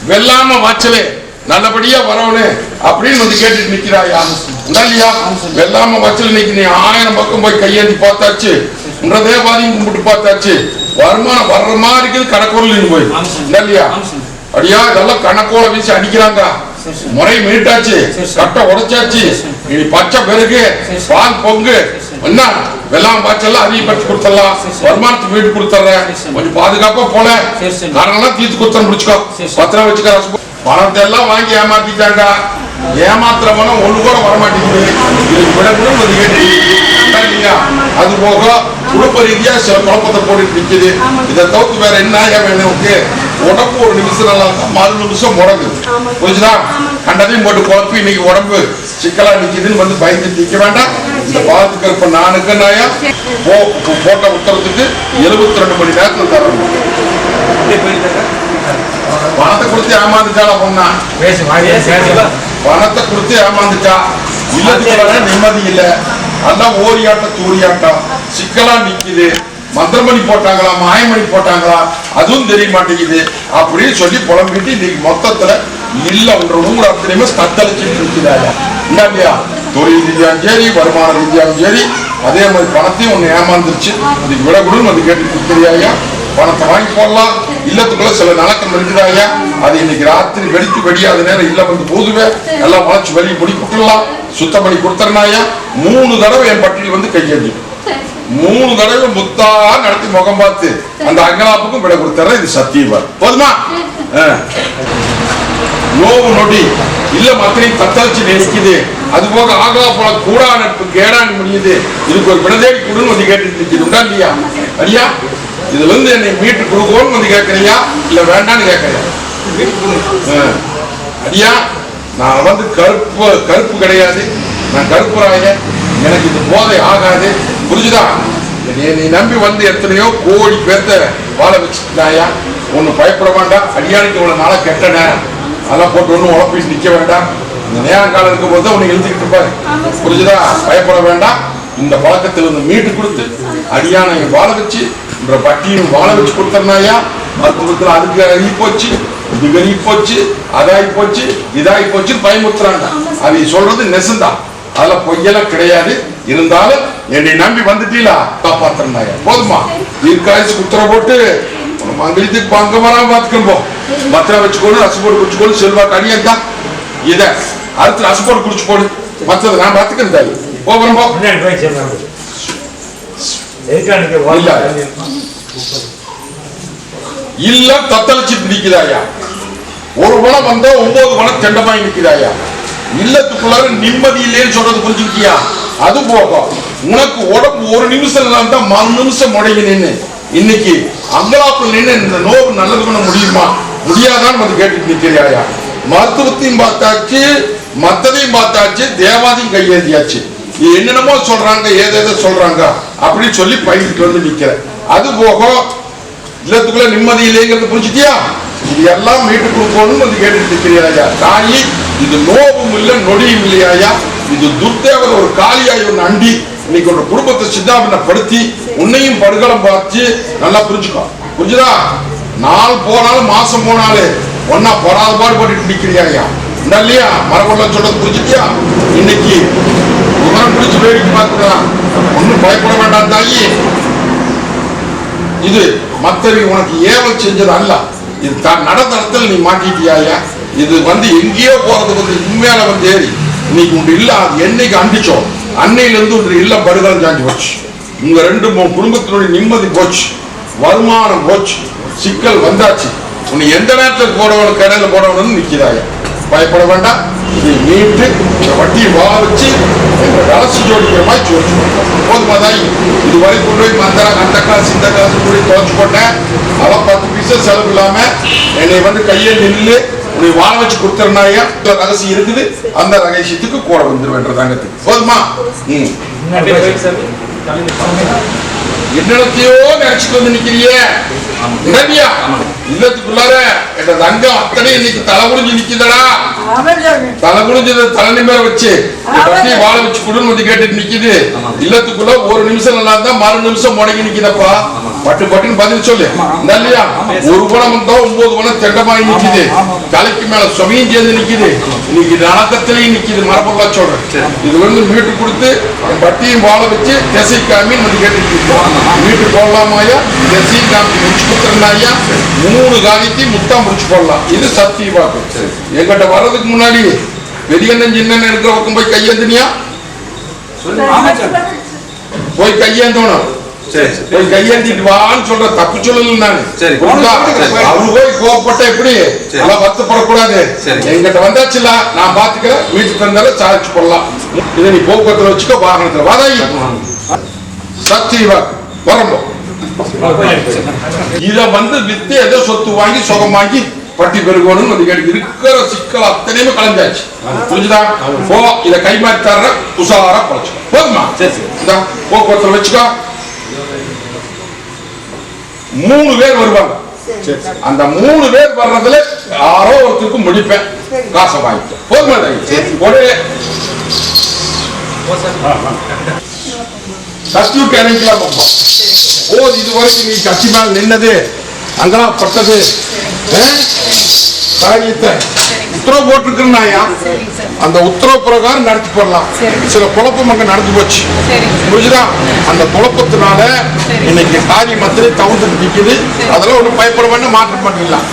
வெள்ளாம வாச்சலே நல்லபடியா வரவனு அப்படின்னு வந்து கேட்டுட்டு நிக்கிறாயா இல்லையா? வெள்ளாம வாச்சல் இன்னைக்கு நீ 1000 பக்கம் போய் கையேந்தி பார்த்தாச்சு, தேவாதியும் கும்பிட்டு பார்த்தாச்சு, வருமானம் வர்ற மாதிரி இருக்குது கணக்கோல் போய் இல்லையா? அப்படியா இதெல்லாம் கணக்கோல வீசி அடிக்கிறாங்க. முறை மீட்டாச்சு, கட்டை உடைச்சாச்சு, இனி பச்சை பெருகு பால் பொங்கு என்ன வெள்ளாம பாய்ச்சல் அதிகப்படுத்தி கொடுத்துடலாம், வருமானத்தை வீட்டு கொடுத்துட்றேன், கொஞ்சம் பாதுகாப்பா போல காரணம் தீர்த்து கொடுத்து முடிச்சுக்கோ, பத்திரம் வச்சுக்க. பணத்தை எல்லாம் வாங்கி ஏமாத்திட்டாங்க, ஏமாத்துறவன ஒண்ணு கூட வரமாட்டேங்குது. அது போக குடும்ப ரீதியா சில குழப்பத்தை போட்டு நிக்குது. இதை தவிர்த்து வேற என்ன வேணும்? உடம்பு ஒரு நிமிஷம் நல்லா இருந்தா 4 நிமிஷம் முடங்குது. புரிஞ்சுதா? கண்டதையும் போட்டு குழப்பி இன்னைக்கு உடம்பு சிக்கலா நிக்குதுன்னு வந்து பயந்து நிக்க வேண்டாம். இந்த பாலத்துக்கு இப்ப நானுக்கு நாயா போட்ட உத்தரத்துக்கு 72 மணி நேரத்தில் தரணும். பணத்தை கொடுத்து ஏமாந்துட்டால பொண்ணா, பணத்தை கொடுத்து ஏமாந்துட்டா இல்லத்துக்கு நிம்மதி இல்ல, அதான் ஓரியாட்டம் தூரியாட்டம் சிக்கலா நிக்குது. மந்திரமணி போட்டாங்களா மாயமணி போட்டாங்களா அதுவும் தெரிய மாட்டேங்குது அப்படின்னு சொல்லி புலம்பிட்டு இன்னைக்கு மொத்தத்துல இல்ல ஒன்று அத்தனையுமே தத்தளிச்சுட்டு இருக்குதாயா இல்லையா? தொழில் ரீதியாலும் சரி வருமான ரீதியாலும் சரி அதே மாதிரி பணத்தையும் ஒண்ணு ஏமாந்துருச்சு. இதுக்கு விட கூட வந்து கேட்டு கொடுக்குறியா? பணத்தை வாங்கி போடலாம், இல்லத்துக்குள்ள சில நலக்கம் இருக்குதாயா? அது இன்னைக்கு ராத்திரி வெடித்து வெடியாத நேரம் இல்ல வந்து போதுவே எல்லாம் வளைச்சு வெளியே பொடி கொடுத்துடலாம், சுத்தம் பண்ணி கொடுத்துறனாயா. 3 தடவை என் பட்டியல் வந்து கையெழுந்து 3 தடவை முத்தா நடத்தி முகம் பார்த்து அந்த அங்கலாப்புக்கும் விட கொடுத்துறேன். இது சத்தியமா போதுமா? நோவு நொடி இல்ல மத்திரையும் தத்தளிச்சு நேசிக்குது. அது போக ஆகலாப்பழ கூடா நட்பு கேடான்னு முடியுது. இதுக்கு ஒரு விடதேடி கொடுன்னு வந்து கேட்டு நிற்குதுண்டா இல்லையா? ஐயா இதுல இருந்து என்னை மீட்டு கொடுக்கணும்னு வந்து கேட்கறியா இல்ல வேண்டான்னு கேட்கறியா? ஐயா நான் வந்து கருப்பு கிடையாது, நான் கருப்புறாய, எனக்கு இது போதை ஆகாது. புரிஞ்சுதா? நீ நம்பி வந்து எத்தனையோ கோடி பேர்த்த வாழ வச்சுட்டாயா, ஒண்ணு பயப்பட வேண்டாம். அடியானுக்கு இவ்வளவு நாளா கெட்ட நேரம் அதெல்லாம் போட்டு ஒன்றும் உழப்பிட்டு நிக்க வேண்டாம். இந்த நேரம் காலம் இருக்கும் போது உனக்கு எழுதிக்கிட்டு இருப்பாரு. புரிஞ்சுதா? பயப்பட வேண்டாம். இந்த பழக்கத்திலிருந்து மீட்டு கொடுத்து அடியானை வாழ வச்சு பட்டியும் வாழ வச்சு கொடுத்தனாயா. மருத்துவத்தில் அதுக்கு அழகி போச்சு, இதுக்கு அழகி போச்சு, அதாகி போச்சு, இதாகி போச்சு பயமுத்துறாங்க. அதை சொல்றது நெசந்தான், அதெல்லாம் பொய்யெல்லாம் கிடையாது. இருந்தாலும் என்னை நம்பி வந்துட்டீங்களா காப்பாத்திரனாயா போதுமா? தீர்க்காயசு குத்துற போட்டு மங்களித்துக்கு பங்க வராம பாத்துக்கணும். போ பத்திரம் வச்சுக்கோடு ரசப்போடு குடிச்சுக்கோடு செல்வாக்கு அடியா இத அடுத்து ரசப்போடு குடிச்சு போடு, மற்றது நான் பாத்துக்கிறேன். தாய் போகிறோம் போ. இல்ல தத்தளிச்சுட்டு நிக்குதாயா? ஒரு பணம் வந்தா 9 பணம் தெண்டமாய் நிக்குதாயா? இல்லத்துக்குள்ளார நிம்மதி இல்லைன்னு சொல்றது புரிஞ்சுக்கிட்டியா? அது போகும் உனக்கு உடம்பு ஒரு நிமிஷம் இருந்தா 3 நிமிஷம் முடங்கி நின்று இன்னைக்கு அங்கலாப்பில் நின்று இந்த நோவு நல்லது பண்ண முடியுமா முடியாதான்னு வந்து கேட்டுட்டு நிக்கிறியாயா? மருத்துவத்தையும் பார்த்தாச்சு, மத்ததையும் பார்த்தாச்சு, தேவாதையும் கையேந்தியாச்சு. என்னென்னமோ சொல்றாங்க, ஏதேதோ சொல்றாங்க அப்படின்னு சொல்லி பயிட்டு வந்து நிக்கிற. அது போக இல்லத்துக்குள்ள நிம்மதி இல்லைங்கிறது புரிஞ்சுட்டியா? இது எல்லாம் மீட்டு கொடுக்கணும்னு வந்து கேட்டுட்டு இருக்கிறியாயா? தாயி இது நோவும் இல்லை நொடியும் இல்லையாயா? இது துர்தேவர் ஒரு காளியாய் ஒன்று அண்டி இன்னைக்கு ஒரு குடும்பத்தை சித்தாபனப்படுத்தி உன்னையும் படுகளம் பார்த்து நல்லா புரிஞ்சுக்கோ. புரிஞ்சுதா? நாள் போனாலும் மாசம் போனாலும் ஒன்னா பொறாத பாடுபட்டு நிக்கிறியாயா இல்லையா? மரபெல்லாம் சொல்றது புரிஞ்சுட்டியா? இன்னைக்கு உரம் பிடிச்சு வேடிக்கை பார்த்துக்கலாம், ஒன்னும் பயப்பட வேண்டாம் தாயி. இது மத்தவி உனக்கு ஏவல் செஞ்சது அல்ல, இது நடத்தத்தில் நீ மாட்டிட்டியாயா? இது வந்து எங்கேயோ போறது வந்து உண்மையால வந்து ஏறி இன்னைக்கு உண்டு இல்ல. அது என்னைக்கு அண்டிச்சோம் அன்னையில இருந்து ஒன்று இல்ல படுகாலம் சாஞ்சு போச்சு. உங்க 2 குடும்பத்தினுடைய நிம்மதி போச்சு, வருமானம் போச்சு, சிக்கல் வந்தாச்சு. உன்னை எந்த நேரத்துக்கு போடணும் கடையில போடணும்னு நிக்கிறாயா? பயப்பட வேண்டாம். இதை மீட்டு வட்டியை வாழ வச்சு கலசி ஜோடிக்கிற மாதிரி ஜோடிச்சு போதுமாதாய். இது வரை கொண்டு போய் மந்திரம் அந்த காசு இந்த காசு கூட துவச்சு போட்டேன். அதெல்லாம் 10 பைசா செலவு இல்லாம என்னை வந்து கையை நின்று உன்னை வாழ வச்சு கொடுத்துறனாயா? ரகசியம் இருக்குது, அந்த ரகசியத்துக்கு கூட வந்துருவேன்ற தங்கத்துக்கு போதுமா? என்னத்தையோ நினைச்சுட்டு வந்து நிக்கிறியே. இல்லத்துக்குள்ளார என் தங்கம் அத்தனை இன்னைக்கு தலை குடிஞ்சு நிக்குதடா. தலை குடிஞ்சது தலை மேல வச்சு பட்டி வாழ வச்சு குடும்பம் வந்து கேட்டுட்டு நிக்குது. இல்லத்துக்குள்ள ஒரு நிமிஷம் நல்லா இருந்தா மறு நிமிஷம் முடங்கி நிக்குதப்பா. பட்டு பட்டுன்னு பதில் சொல்லு இல்லையா? ஒரு குணம் வந்தா 9 குணம் தெண்டமாயி நிக்குது. தலைக்கு மேல சுமையும் சேர்ந்து நிக்குது. இன்னைக்கு நடக்கத்திலையும் நிக்குது. மரபொருளா சொல்றேன். இது வந்து மீட்டு கொடுத்து பட்டியும் வாழ வச்சு திசை காமின்னு வந்து கேட்டு மீட்டு போடலாமாயா? திசை காமி முடிச்சு கொடுத்துருந்தாயா? 3 காரியத்தையும் முத்தா முடிச்சு போடலாம். இது சத்திய வாக்கு. எங்கிட்ட வர்றதுக்கு முன்னாடி பெரியண்ணன் சின்னன் இருக்கிற பக்கம் போய் கையேந்தினியா? போய் கையேந்தணும். போய் கையேந்திட்டு வான்னு சொல்ற தப்பு சொல்லல நானு. அவரு போய் கோவப்பட்ட எப்படி வருத்தப்படக்கூடாது. எங்கிட்ட வந்தாச்சுல நான் பாத்துக்கிறேன். வீட்டுக்கு வந்தாலும் சாதிச்சு போடலாம். இதை நீ போக்குவரத்துல வச்சுக்கோ. வாகனத்துல வாதாயி சத்திய வாக்கு வரம்போ. இத வந்து வித்து ஏதோ சொத்து வாங்கி சுகம் வாங்கி பட்டி பெருகணும் இருக்கிற சிக்கல் அத்தனையுமே கலந்தாச்சு. புரிஞ்சுதா? போ இத கை மாற்றி தர்ற உசாரா பழச்சுக்கோ. போதுமா? போக்குவரத்துல வச்சுக்கோ. 3 பேர் வருவாங்க. அந்த 3 பேர் வர்றதுல யாரோ ஒருத்தருக்கு முடிப்பேன். காசை வாங்கிக்க. போதுமா? சர்டிபிகேட் அனுப்பிக்கலாம். இது வரைக்கும் நீ கட்சி மேல் நின்னது அங்கெல்லாம் பட்டது உத்தரவு போட்டிருக்கிறா. அந்த உத்தரவு பிரகாரம் நடத்தி போடலாம். சில குழப்பம் அங்க நடந்து போச்சு. புரிஞ்சுதா? அந்த குழப்பத்தினால இன்னைக்கு காரியம் மத்திலே தவிர்த்து நிற்குது. அதெல்லாம் ஒன்றும் பயப்பட வேண்டாம். மாற்றம் பண்ணிடலாம்.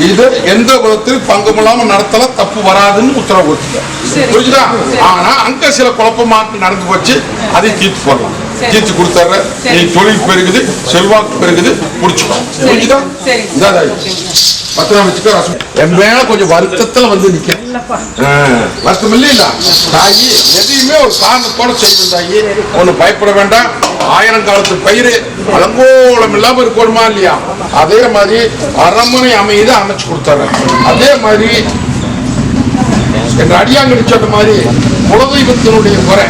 இது எந்த விதத்தில் பங்குமில்லாம நடத்தலாம். தப்பு வராதுன்னு உத்தரவு கொடுத்துட்டேன். புரிஞ்சுதா? ஆனா அங்க சில குழப்பம் மாற்றம் நடந்து போச்சு. அதை தீர்த்து போடலாம். தீர்த்து கொடுத்துற. நீ தொழில் பெருகுது, செல்வாக்கு பெருகுது. முடிச்சுக்கோ. புரிஞ்சுதா? பத்திரம் வச்சுக்கோ. என் மேல கொஞ்சம் வருத்தத்துல வந்து நிக்க வருத்தம் இல்லையா? தாயி எதையுமே ஒரு காரணத்தோட செய்தாயி. ஒண்ணு பயப்பட வேண்டாம். 1000 காலத்து பயிர் அலங்கோலம் இல்லாம இருக்கணுமா இல்லையா? அதே மாதிரி அரண்மனை அமைதி அமைச்சு கொடுத்துறேன். அதே மாதிரி எங்க அடியாங்கடி சொன்ன மாதிரி குலதெய்வத்தினுடைய குறை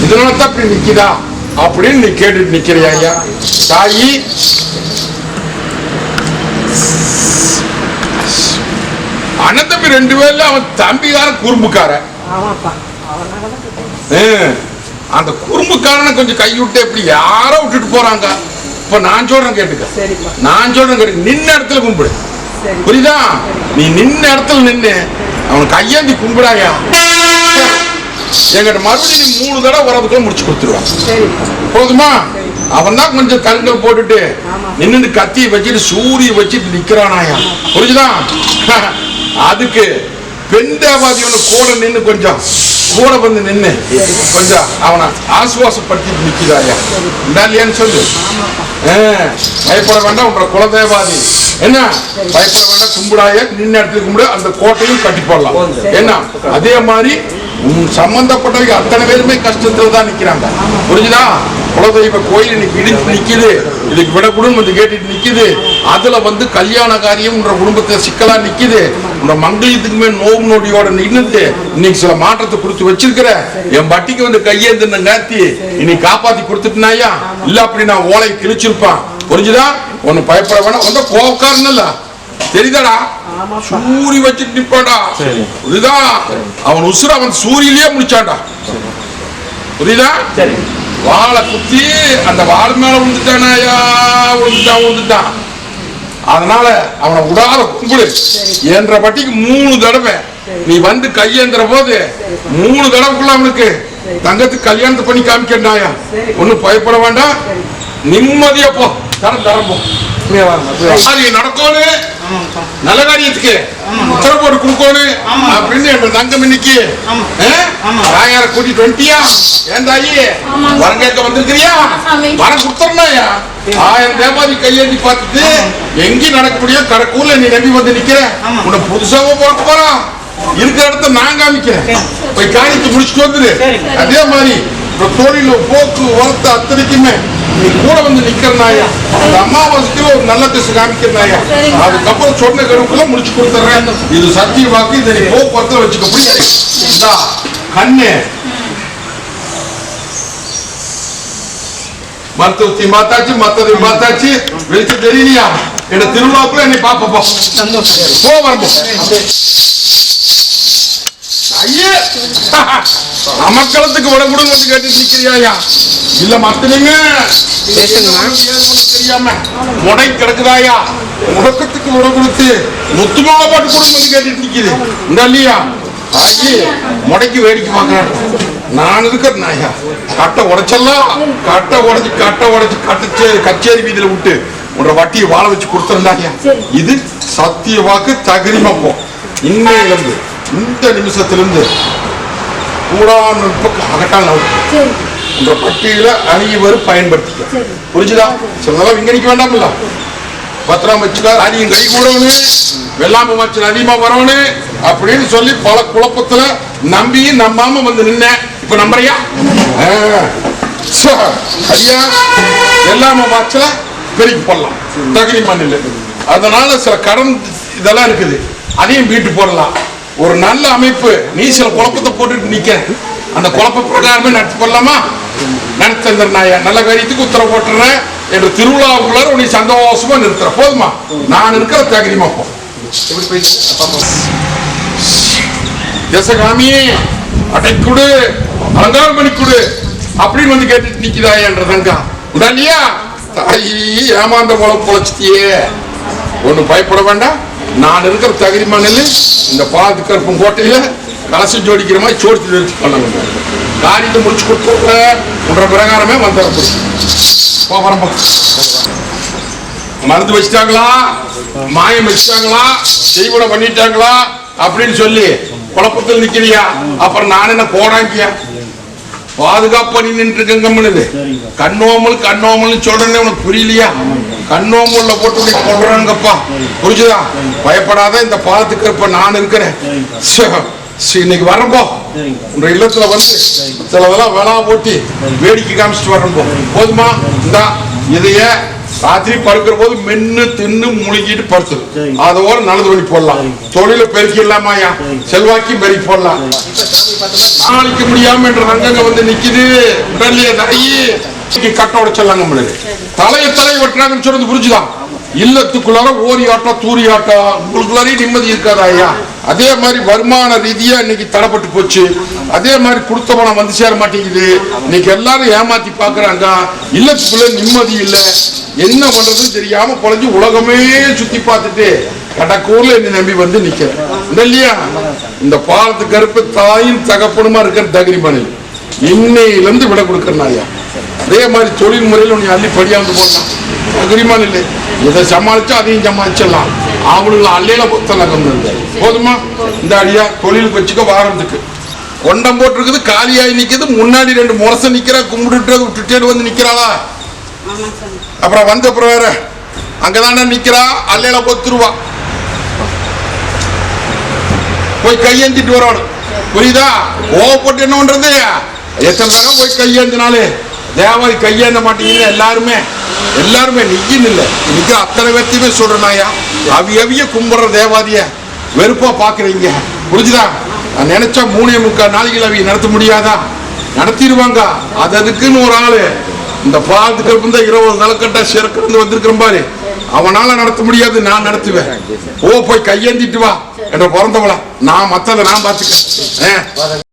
இதனாலதான் அப்படி நிக்குதா அப்படின்னு நீ கேட்டுட்டு நிக்கிறியா? ஐயா தாயி அண்ணன் தம்பி 2 பேர்ல அவன் தம்பிக்கார குறும்புக்கார. அந்த குறும்புக்காரனை கொஞ்சம் கைவிட்டு எப்படி யாரோ விட்டுட்டு போறாங்க. இப்ப நான் சொல்றேன் கேட்டுக்க. நான் சொல்றேன் கேட்டு நின்ன இடத்துல கும்பிடு. புரியுதா? நீ நின்ன இடத்துல நின்று அவன் கையேந்தி கும்பிடாயா? எங்கிட்ட மறுபடியும் நீ 3 தடவை வர்றதுக்குள்ள முடிச்சு கொடுத்துருவான். போதுமா? அவன் தான் கொஞ்சம் கண்கள் போட்டுட்டு நின்று கத்தியை வச்சுட்டு சூரிய வச்சுட்டு நிக்கிறானாயா? புரிஞ்சுதா? அதுக்கு பெண் தேவாதி ஒண்ணு கூட நின்று கொஞ்சம் கூட வந்து நின்று கொஞ்சம் அவனை ஆசுவாசப்படுத்தி நிக்கிறாயா? இல்லையான்னு சொல்லு. பயப்பட வேண்டாம். உன்ற குலதேவாதி என்ன பயப்பட வேண்டாம். கும்பிடாய நின்ன இடத்துல கும்பிடு. அந்த கோட்டையும் கட்டி போடலாம். என்ன அதே மாதிரி சம்பந்தப்பட்டவங்க அத்தனை பேருமே கஷ்டத்துல தான் நிக்கிறாங்க. புரிஞ்சுதா? குலதெய்வ கோயில் இன்னைக்கு இடிஞ்சு நிக்குது. இதுக்கு விடக்கூடும் வந்து கேட்டுட்டு நிக்குது. அதுல வந்து கல்யாண காரியம் உன்ற குடும்பத்தை சிக்கலா நிக்குது. உன்ற மங்களத்துக்குமே நோவு நொடியோட நின்னுது. இன்னைக்கு சில மாற்றத்தை கொடுத்து வச்சிருக்கிற. என் பட்டிக்கு வந்து கையேந்தின காத்தி இன்னைக்கு காப்பாத்தி கொடுத்துட்டுனாயா? இல்ல அப்படி நான் ஓலை கிழிச்சிருப்பான். புரிஞ்சுதா? ஒன்னு பயப்பட வேணாம். ஒன்றும் கோவக்காரன்ல தெரியுதாடா? சூரி வச்சுட்டு நிப்பாடா. புரியுதா? அவன் உசுர அவன் சூரியிலேயே முடிச்சான்டா. புரியுதா? வாழை குத்தி அந்த வாள் மேல விழுந்துட்டானாயா? விழுந்துட்டான். அதனால அவனை விடாத கும்பிடு. என்ற பட்டிக்கு 3 தடவை நீ வந்து கையேந்திர போது 3 தடவைக்குள்ள அவனுக்கு தங்கத்துக்கு கல்யாணத்தை பண்ணி காமிக்கிறாயா? ஒன்னும் பயப்பட வேண்டாம். நிம்மதியா போ. தரம்போ நடக்கணும். நல்ல காரியத்துக்கு உத்தரவு போட்டு கொடுக்கணும் அப்படின்னு என்ற தங்கம் இன்னைக்கு தாயார கூட்டிட்டு வந்துட்டியா? ஏன் தாயி வரம் கேட்க வந்திருக்கிறியா? வரம் கொடுத்தா 1000 தேவாதி கையேந்தி பார்த்துட்டு எங்கேயும் நடக்க முடியும். கடற்கூர்ல நீ நம்பி வந்து நிக்கிற. உன்னை புதுசாக போக போறான். இருக்கிற இடத்த நான் காமிக்கிறேன். போய் காரியத்தை முடிச்சுட்டு வந்துரு. அதே மாதிரி தொழில போக்கு வரத்து அத்தனைக்குமே நீ கூட வந்து நிக்கிறனாயா? அந்த அம்மாவாசைக்கு ஒரு நல்ல திசை காமிக்கிறனாயா? அதுக்கப்புறம் சொன்ன கருவுக்குள்ள முடிச்சு கொடுத்துறேன். இது சத்திய வாக்கு. இதை நீ போக்குவரத்துல வச்சுக்க. புரியுதா? கண்ணு மருத்துவத்தை மாத்தாச்சு, மத்ததை மாத்தாச்சு. வெளிச்சு தெரியலையா? என்ற திருவிழாக்குள்ள என்னை பாப்பா போ வரம்போ ஐயே அமக்களத்துக்கு விடக்கூடும் வந்து கேட்டு நிக்கிறியா இல்ல மத்தனுங்க தெரியாம முடை கிடக்குதாயா முடக்கத்துக்கு விட கொடுத்து முத்துமாவை பாட்டு கூட வந்து கேட்டுட்டு நிக்குது இந்த இல்லையா ஆகி முடைக்கு வேடிக்கை பார்க்கறேன் நான் இருக்கிற நாயா கட்டை உடைச்செல்லாம் கட்டை உடைச்சு கச்சேரி வீதியில விட்டு உன்ற வட்டியை வாழ வச்சு கொடுத்துருந்தாயா இது சத்திய வாக்கு தகிரிமப்போ இன்னையிலிருந்து இந்த நிமிஷத்திலிருந்து கூடான அகட்டால் உன்ற பட்டியல அணியவர் பயன்படுத்திக்க புரிஞ்சுதா சிலதெல்லாம் விங்கடிக்க வேண்டாம்ல பத்திரம் வச்சுக்கார் அதிகம் கை கூடவனு வெள்ளாமை மச்சன் அதிகமா வரவனு அப்படின்னு சொல்லி பல குழப்பத்துல நம்பி நம்பாம வந்து நின்ன இப்ப நம்புறியா ஐயா வெள்ளாமை மச்சல பெருக்கி போடலாம் தகுதி மண்ணில் அதனால சில கடன் இதெல்லாம் இருக்குது அதையும் வீட்டு போடலாம் ஒரு நல்ல அமைப்பு நீ சில குழப்பத்தை போட்டுட்டு நிக்க அந்த குழப்ப பிரகாரமே நடத்தி போடலாமா நடத்தி தந்துடுறாயா நல்ல காரியத்துக்கு உத்தரவு போட்டுறேன் என்று திருவிழாவுக்குள்ளார உன்னை சந்தோஷமா நிறுத்துற போதுமா நான் இருக்கிற தகுதிமா போ தேசகாமி அடைக்குடு அலங்காரம் பண்ணி கொடு அப்படின்னு வந்து கேட்டுட்டு நிக்குதாயா என்றதங்கா இல்லையா தாயி ஏமாந்த போல பொழைச்சிட்டியே ஒண்ணு பயப்பட வேண்டாம் நான் இருக்கிற தகுதி மண்ணில் இந்த பாது கருப்பும் கோட்டையில கலசம் ஜோடிக்கிற மாதிரி சோடிச்சு வச்சு பண்ண காரியத்தை முடிச்சு கொடுத்து உன்ற பிரகாரமே வந்துட மருந்து வச்சுட்டாங்களா மாயம் வச்சுட்டாங்களா செய்வனை பண்ணிட்டாங்களா அப்படின்னு சொல்லி குழப்பத்தில் நிக்கிறியா அப்புறம் நான் என்ன போனாங்கியா பாதுகாப்பு பண்ணி நின்று கம்முனது கண்ணோமல் சொல்றேன்னு உனக்கு புரியலையா கண்ணோமல்ல போட்டு சொல்றாங்கப்பா புரிஞ்சுதா பயப்படாத இந்த பாலத்துக்கு இருப்ப நான் இருக்கிறேன் இன்னைக்கு வரப்போ உங்க இல்லத்துல வந்து சிலதெல்லாம் வேளா போட்டி வேடிக்கை காமிச்சிட்டு வரப்போ போதுமா இந்த இதைய ராத்திரி படுக்கிற போது மென்னு தின்னு முழுகிட்டு படுத்துது அதோட நல்லது பண்ணி போடலாம் தொழில பெருக்கி இல்லாமாயா செல்வாக்கி பெருக்கி போடலாம் சமாளிக்க முடியாம என்ற ரங்கங்க வந்து நிக்குது கட்ட உடைச்சலாங்க முடியாது தலையை வெட்டுறாங்கன்னு சொல்றது புரிஞ்சுதான் இல்லத்துக்குள்ளார ஓரி ஆட்டம் தூரி ஆட்டம் உங்களுக்குள்ளாரையும் நிம்மதி இருக்காதா ஐயா அதே மாதிரி வருமான ரீதியா இன்னைக்கு தடைப்பட்டு போச்சு அதே மாதிரி கொடுத்த பணம் வந்து சேர மாட்டேங்குது இன்னைக்கு எல்லாரும் ஏமாத்தி பாக்குறாங்க இல்லத்துக்குள்ள நிம்மதி இல்ல என்ன பண்றதுன்னு தெரியாம பொழைஞ்சு உலகமே சுத்தி பார்த்துட்டு கடக்கூர்ல என்ன நம்பி வந்து நிக்கிறேன் இல்லையா இந்த பாலத்து கருப்பு தாயும் தகப்பனுமா இருக்கிற தகுதி மணி இன்னையில இருந்து விட கொடுக்கறேன் ஐயா அதே மாதிரி தொழில் முறையில் உன்னை அள்ளி படியாந்து போடலாம் தகுதிமான இல்லை இதை சமாளிச்சா அதையும் சமாளிச்சிடலாம் அவனுங்களை அல்லையில பொத்தலகம் போதுமா இந்த அடியா தொழில் வச்சுக்க வாரத்துக்கு கொண்டம் போட்டிருக்குது காலியாகி நிக்குது முன்னாடி 2 முரசம் நிக்கிறா கும்பிட்டு விட்டுட்டே வந்து நிக்கிறாளா அப்புறம் வந்த அப்புறம் வேற அங்கதானே நிக்கிறா அல்லையில பொத்துருவா போய் கையேந்திட்டு வரணும் புரியுதா கோவப்பட்டு என்ன பண்றது எத்தனை ரகம் போய் கையேந்தினாலே தேவாதி கையேந்த மாட்டீங்க எல்லாருமே நிக்கின்னு இல்லை இன்னைக்கு அத்தனை பேர்த்தையுமே சொல்றேனாயா அவிய கும்பிடுற தேவாதிய வெறுப்பா பாக்குறீங்க புரிஞ்சுதா நான் நினைச்சா 3.25 நாளைக்கு அவிய நடத்த முடியாதா நடத்திடுவாங்க அதுக்குன்னு ஒரு ஆளு இந்த பாலத்துக்கு இருந்த 20 தலைக்கட்டா சேர்க்கிறது வந்திருக்கிற பாரு அவனால நடத்த முடியாது நான் நடத்துவேன் போய் கையேந்திட்டு வா என்ற பிறந்தவள நான் மத்ததை நான் பாத்துக்கிறேன்